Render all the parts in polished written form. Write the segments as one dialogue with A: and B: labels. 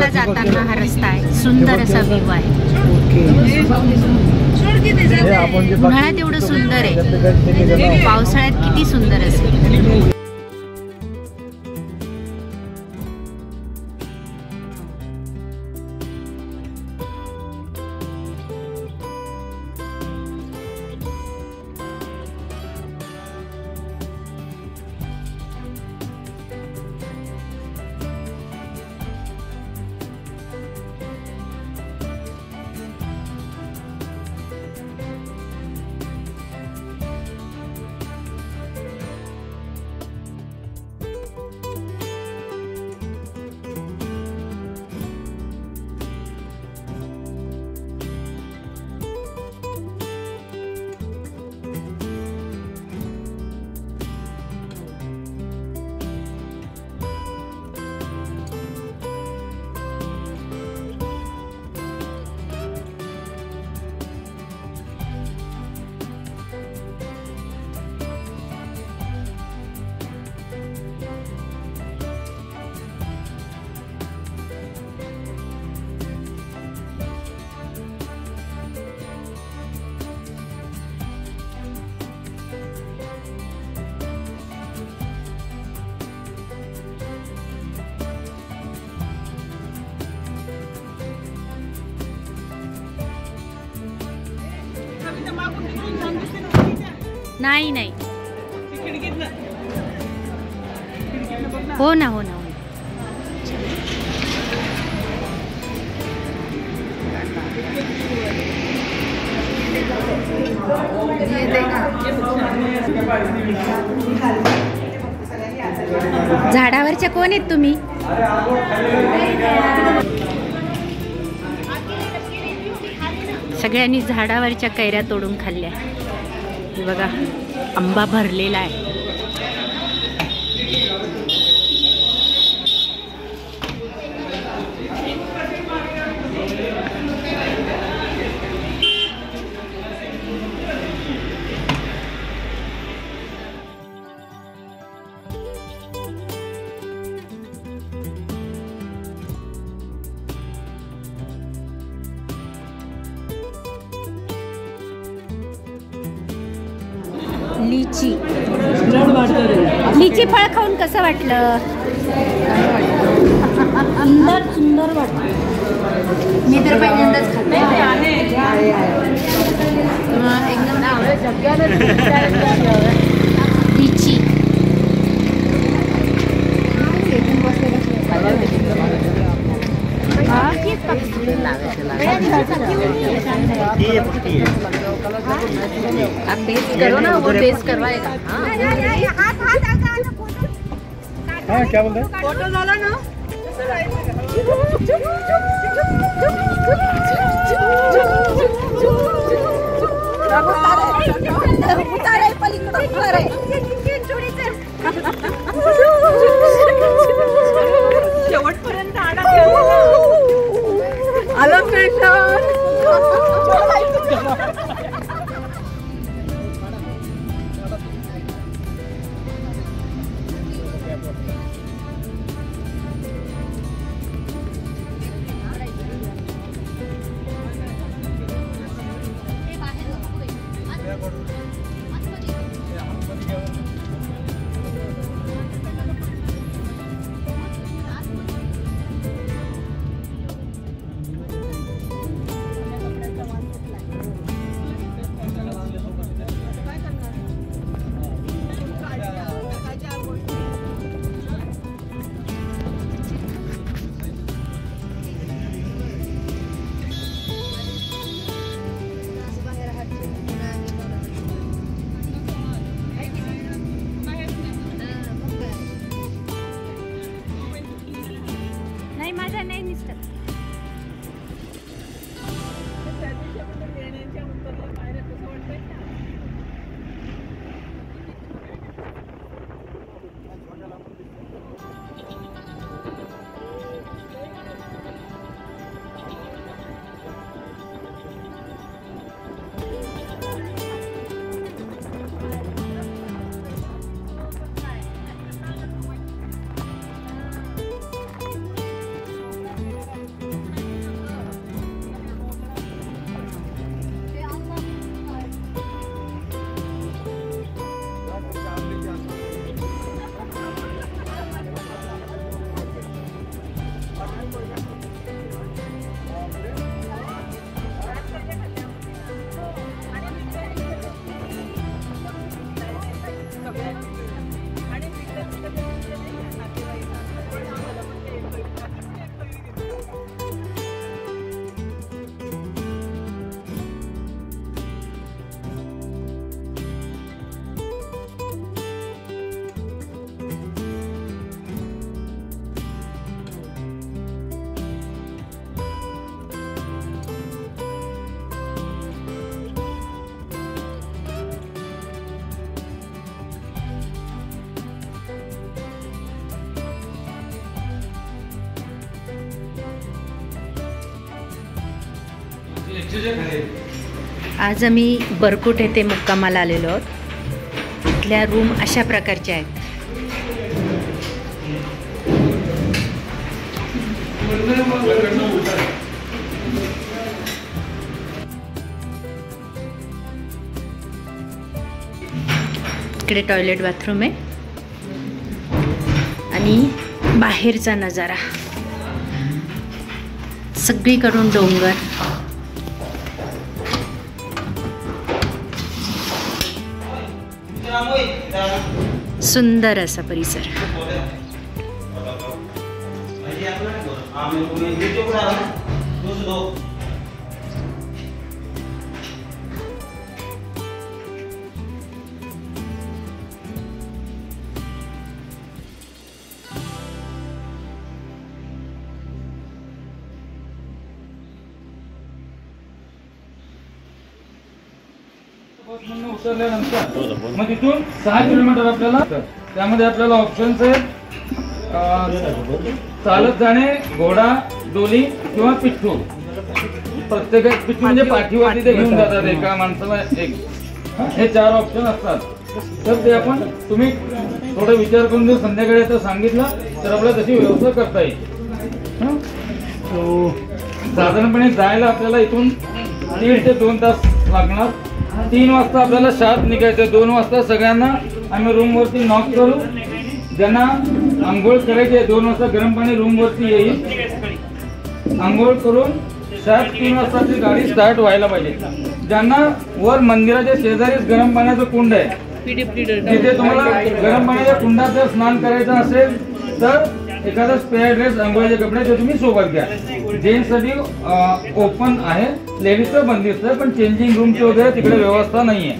A: पावसाळा जाताना हा रस्ता आहे. सुंदर असा व्ह्यू आहे. उन्हाळ्यात एवढं सुंदर आहे, पावसाळ्यात किती सुंदर असेल. नाही नाही, हो ना हो ना. झाडावरच्या कोण आहेत तुम्ही? सगळ्यांनी झाडावरच्या कैऱ्या तोडून खाल्ल्या. हे बघा, आंबा भरलेला आहे. लीची, लीची फळ खाऊन कसं वाटलं? सुंदर सुंदर वाटलं. मी तर पहिल्यांदाच खाल्लं. लीची आप टेस्ट करो ना, वो टेस्ट करवाएगा.
B: हाँ क्या बोल रहे हैं?
C: फोटो डाला ना. उतारे पलीकडे उतारे. शेवटपर्यंत आलं प्रेशर.
A: आज आम्ही बरकुट येथे मुक्कामाला आलेलो आहोत. इथल्या रूम अशा प्रकारच्या आहेत. इकडे टॉयलेट बाथरूम आहे आणि बाहेरचा नजारा सगळीकडून डोंगर. सुंदर असा परिसर.
B: उतरल्यानंतर मग तिथून 6 किलोमीटर आपल्याला, त्यामध्ये आपल्याला ऑप्शन्स आहेत चालत जाणे, घोडा, डोली किंवा पिठ्ठू. प्रत्येक पिठ्ठू म्हणजे पाठीवरती ते घेऊन जातात एका माणसाला एक. हे 4 ऑप्शन असतात. तर ते आपण तुम्ही थोडा विचार करून जर संध्याकाळी आता सांगितलं तर आपल्याला तशी व्यवस्था करता येईल. साधारणपणे जायला आपल्याला इथून 1.5 ते 2 तास लागणार. 3 वाजता आपल्याला शाळेत निघायचं. 2 वाजता सगळ्यांना आम्ही रूमवरती नॉक करू. ज्यांना आंघोळ करायची आहे 2 वाजता गरम पाणी रूमवरती येईल. आंघोळ करून शाळेत 3 वाजताची गाडी स्टार्ट व्हायला पाहिजे. ज्यांना वर मंदिराच्या शेजारीच गरम पाण्याचं कुंड आहे, तिथे तुम्हाला गरम पाण्याच्या कुंडात जर स्नान करायचं असेल तर एखादा स्पेअर ड्रेस, आंघोळीचे कपडे ते तुम्ही सोबत घ्या. जेंट्ससाठी ओपन आहे, लेडीजचं बंदिस्त आहे, पण चेंजिंग रूमची वगैरे तिकडे व्यवस्था नाही आहे.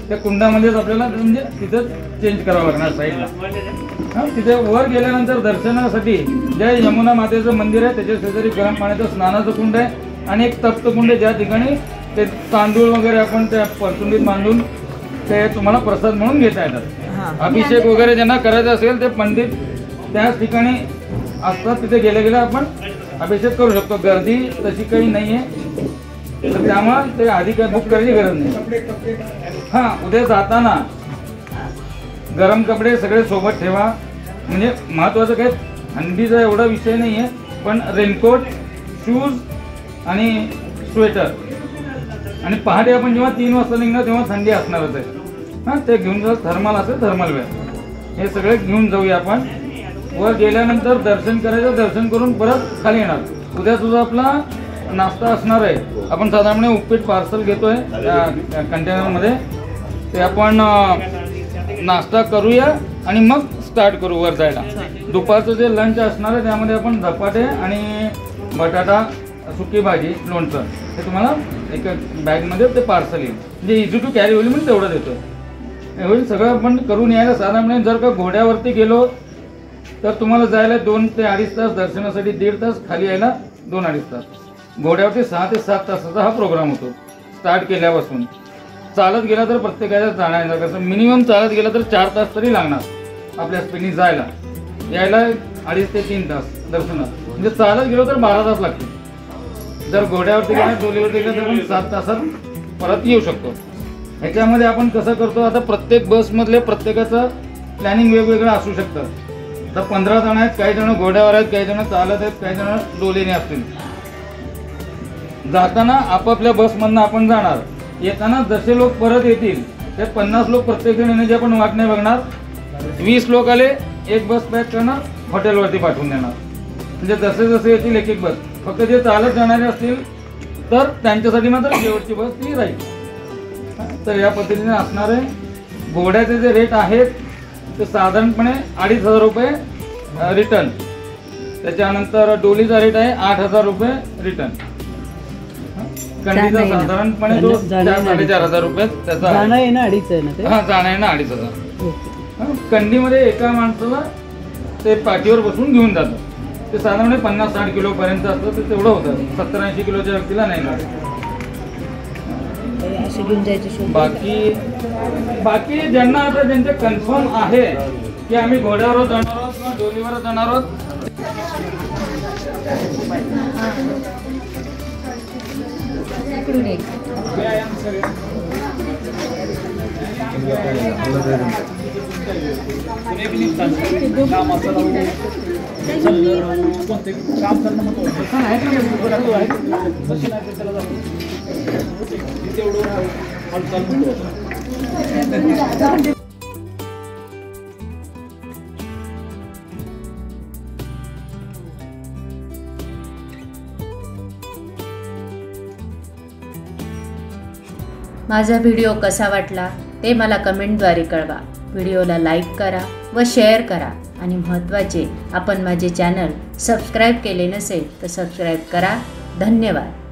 B: त्या कुंडामध्येच आपल्याला म्हणजे तिथं चेंज करावं लागणार साईडला. तिथे वर गेल्यानंतर दर्शनासाठी जय यमुना मातेचं मंदिर आहे, त्याच्या शेजारी गरम पाण्याचं स्नानाचं कुंड आहे आणि एक तप्त कुंड आहे, ज्या ठिकाणी ते तांदूळ वगैरे आपण त्या परतुंडीत बांधून ते तुम्हाला प्रसाद म्हणून घेता येतात. अभिषेक वगैरे ज्यांना करायचं असेल ते पंडित त्याच ठिकाणी असतात. तिथे गेल्या आपण अभिषेक करू शकतो. गर्दी तशी काही नाही आहे, तर त्यामुळे ते आधी काही बुक करायची गरज नाही. उद्या जाताना गरम कपडे सगळे सोबत ठेवा. म्हणजे महत्वाचं काय थंडीचा एवढा विषय नाही आहे, पण रेनकोट, शूज आणि स्वेटर. आणि पहाटे आपण जेव्हा 3 वाजता निघणार तेव्हा थंडी असणारच आहे. ते घेऊन जाऊ. थर्मल असेल थर्मल वेअर हे सगळे घेऊन जाऊया आपण. वर गेल्यानंतर दर्शन करायचं. दर्शन करून परत खाली येणार. उद्या सुद्धा आपला नाश्ता असणार आहे. आपण साधारणपणे उपीट पार्सल घेतोय त्या कंटेनरमध्ये. ते आपण नाश्ता करूया आणि मग स्टार्ट करू वर जायला. दुपारचं जे लंच असणार आहे त्यामध्ये आपण धपाटे आणि बटाटा, सुकी भाजी, लोणचं हे तुम्हाला एका बॅगमध्ये ते पार्सल येईल. म्हणजे इझी टू कॅरी होईल म्हणून तेवढं देतो. होईल सगळं आपण करून यायला. साधारणपणे जर का घोड्यावरती गेलो तर तुम्हाला जायला 2 ते 2.5 तास, दर्शनासाठी 1.5 तास, खाली यायला 2-2.5 तास. घोड्यावरती 6 ते 7 तासाचा हा प्रोग्राम होतो स्टार्ट केल्यापासून. चालत गेला तर प्रत्येकाच्या जाण्याचा कसं मिनिमम चालत गेला तर 4 तास तरी लागणार आपल्या स्पीडनी जायला. यायला 2.5 ते 3 तास दर्शनात. म्हणजे चालत गेलो तर 12 तास लागतील. जर घोड्यावरती गेला, डोलीवरती गेला तर आपण 7 तासात परत येऊ शकतो. ह्याच्यामध्ये आपण कसं करतो, आता प्रत्येक बसमधले प्रत्येकाचं प्लॅनिंग वेगवेगळं असू शकतं. तर 15 जण आहेत, काही जण घोड्यावर आहेत, काही जण चालत आहेत, काही जण डोलीने असतील. जाताना आपापल्या बसमधनं आपण जाणार. येताना जसे लोक परत येतील ते 50 लोक प्रत्येक जण येण्याची आपण वाट नाही बघणार. 20 लोक आले, एक बस पॅक करणार, हॉटेलवरती पाठवून देणार. म्हणजे जसे जसे येतील एक बस. फक्त जे चालत जाणारे असतील तर त्यांच्यासाठी मात्र शेवटची बस ती राहील. तर या पद्धतीने असणार आहे. घोड्याचे जे रेट आहेत ते साधारणपणे 2,500 रुपये रिटर्न. त्याच्यानंतर डोलीचा रेट आहे 8,000 रुपये रिटर्न. कंडीचा साधारणपणे तो 4,500 रुपये त्याचा.
D: जाणं येणं 2,500 आहे ना ते.
B: जाणं येणं 2,500. कंडीमध्ये एका माणसाला ते पाठीवर बसून घेऊन जातं. ते साधारणपणे 50-60 किलो पर्यंत असतं. ते तेवढं होतं. 70-80 किलोच्या व्यक्तीला नाही लागत. बाकी ज्यांना आता ज्यांचे कन्फर्म आहे की आम्ही घोड्यावर जाणार आहोत किंवा डोलीवर जाणार आहोत,
C: इकडून एक
A: माझा व्हिडिओ कसा वाटला ते मला कमेंटद्वारे कळवा. व्हिडिओला लाईक करा व शेअर करा आणि महत्त्वाचे, आपण माझे चॅनल सबस्क्राईब केले नसेल तर सबस्क्राईब करा. धन्यवाद.